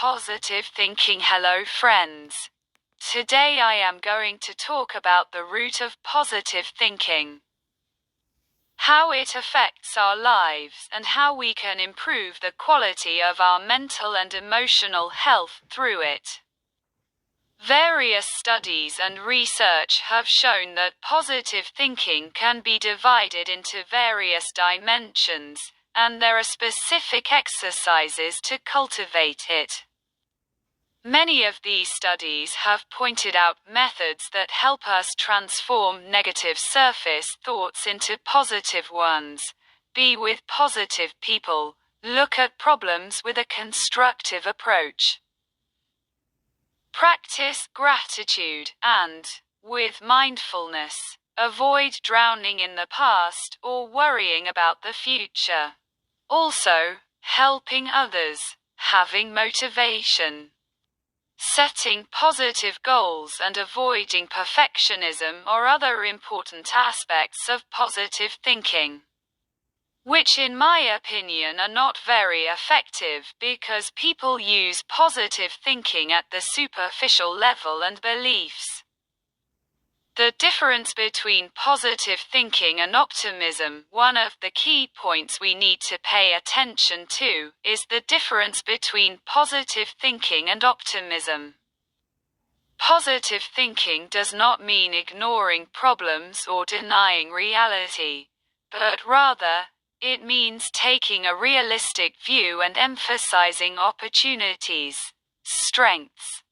Positive thinking. Hello friends. Today I am going to talk about the root of positive thinking, how it affects our lives, and how we can improve the quality of our mental and emotional health through it. Various studies and research have shown that positive thinking can be divided into various dimensions, and there are specific exercises to cultivate it. Many of these studies have pointed out methods that help us transform negative surface thoughts into positive ones, be with positive people, look at problems with a constructive approach, practice gratitude, and, with mindfulness, avoid drowning in the past or worrying about the future. Also, helping others, having motivation, setting positive goals, and avoiding perfectionism are other important aspects of positive thinking, which in my opinion are not very effective because people use positive thinking at the superficial level and beliefs. The difference between positive thinking and optimism, one of the key points we need to pay attention to, is the difference between positive thinking and optimism. Positive thinking does not mean ignoring problems or denying reality, but rather, it means taking a realistic view and emphasizing opportunities, strengths,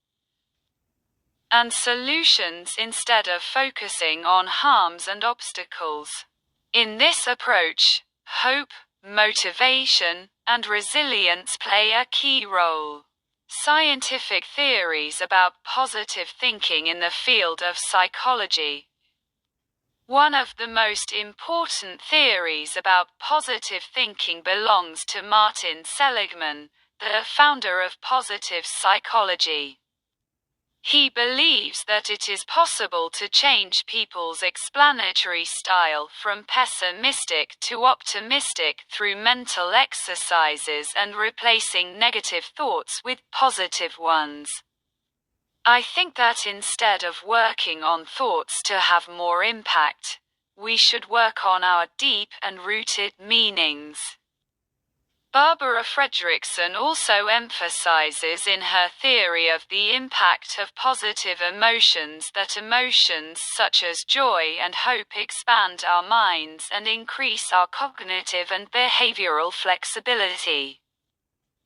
and solutions instead of focusing on harms and obstacles. In this approach, hope, motivation, and resilience play a key role. Scientific theories about positive thinking in the field of psychology. One of the most important theories about positive thinking belongs to Martin Seligman, the founder of positive psychology. He believes that it is possible to change people's explanatory style from pessimistic to optimistic through mental exercises and replacing negative thoughts with positive ones. I think that instead of working on thoughts to have more impact, we should work on our deep and rooted meanings. Barbara Fredrickson also emphasizes in her theory of the impact of positive emotions that emotions such as joy and hope expand our minds and increase our cognitive and behavioral flexibility.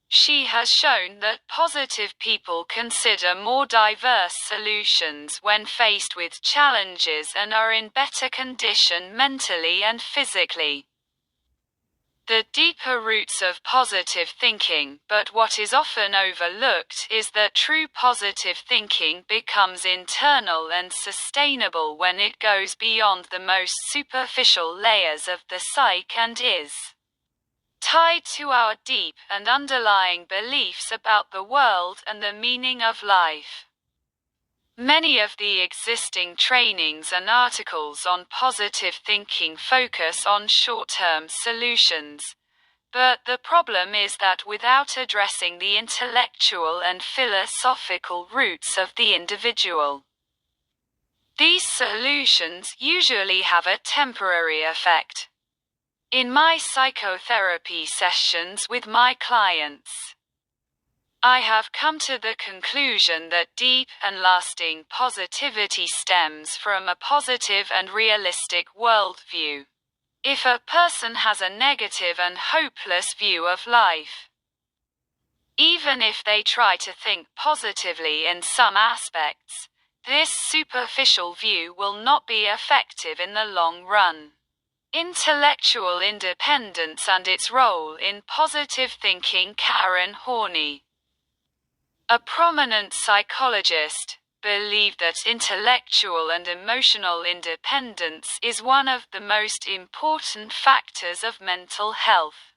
She has shown that positive people consider more diverse solutions when faced with challenges and are in better condition mentally and physically. The deeper roots of positive thinking, but what is often overlooked, is that true positive thinking becomes internal and sustainable when it goes beyond the most superficial layers of the psyche and is tied to our deep and underlying beliefs about the world and the meaning of life. Many of the existing trainings and articles on positive thinking focus on short-term solutions, but the problem is that without addressing the intellectual and philosophical roots of the individual, these solutions usually have a temporary effect. In my psychotherapy sessions with my clients, I have come to the conclusion that deep and lasting positivity stems from a positive and realistic worldview. If a person has a negative and hopeless view of life, even if they try to think positively in some aspects, this superficial view will not be effective in the long run. Intellectual independence and its role in positive thinking. Karen Horney, a prominent psychologist, believed that intellectual and emotional independence is one of the most important factors of mental health.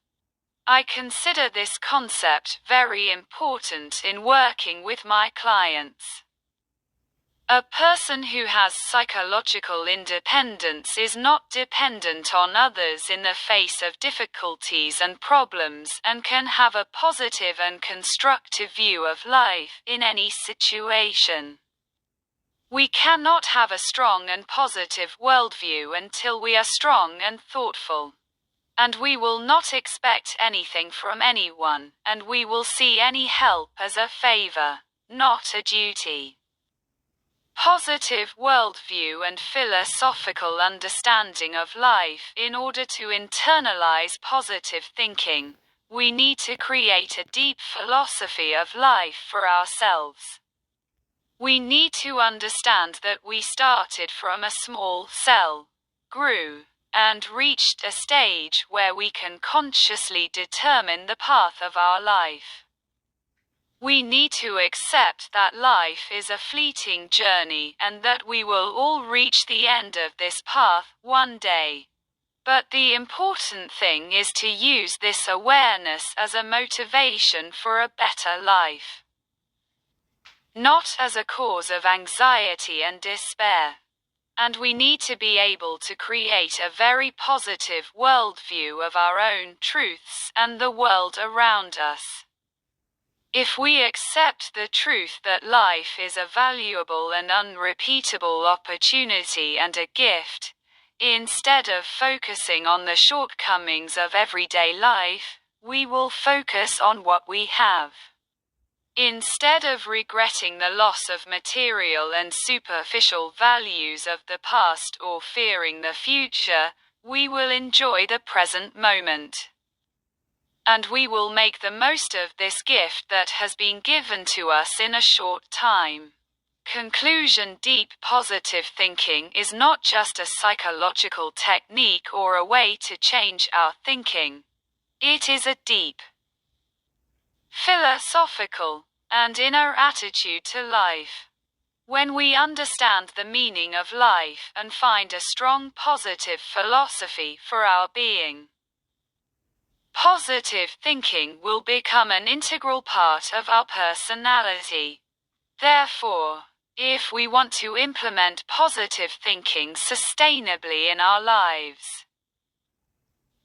I consider this concept very important in working with my clients. A person who has psychological independence is not dependent on others in the face of difficulties and problems, and can have a positive and constructive view of life in any situation. We cannot have a strong and positive worldview until we are strong and thoughtful. And we will not expect anything from anyone, and we will see any help as a favor, not a duty. Positive worldview and philosophical understanding of life. In order to internalize positive thinking, we need to create a deep philosophy of life for ourselves. We need to understand that we started from a small cell, grew, and reached a stage where we can consciously determine the path of our life. We need to accept that life is a fleeting journey and that we will all reach the end of this path one day. But the important thing is to use this awareness as a motivation for a better life, not as a cause of anxiety and despair. And we need to be able to create a very positive worldview of our own truths and the world around us. If we accept the truth that life is a valuable and unrepeatable opportunity and a gift, instead of focusing on the shortcomings of everyday life, we will focus on what we have. Instead of regretting the loss of material and superficial values of the past or fearing the future, we will enjoy the present moment. And we will make the most of this gift that has been given to us in a short time. Conclusion: deep positive thinking is not just a psychological technique or a way to change our thinking. It is a deep, philosophical, and inner attitude to life. When we understand the meaning of life and find a strong positive philosophy for our being, positive thinking will become an integral part of our personality. Therefore, if we want to implement positive thinking sustainably in our lives,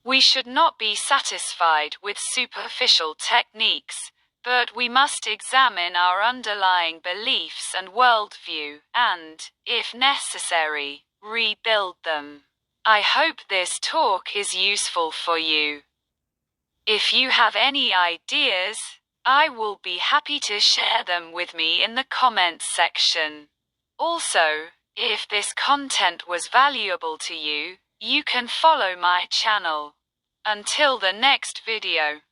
we should not be satisfied with superficial techniques, but we must examine our underlying beliefs and worldview, and, if necessary, rebuild them. I hope this talk is useful for you. If you have any ideas, I will be happy to share them with me in the comments section. Also, if this content was valuable to you, you can follow my channel. Until the next video,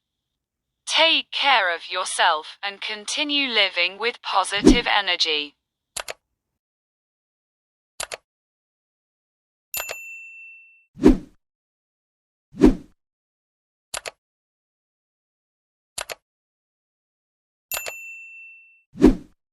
take care of yourself and continue living with positive energy.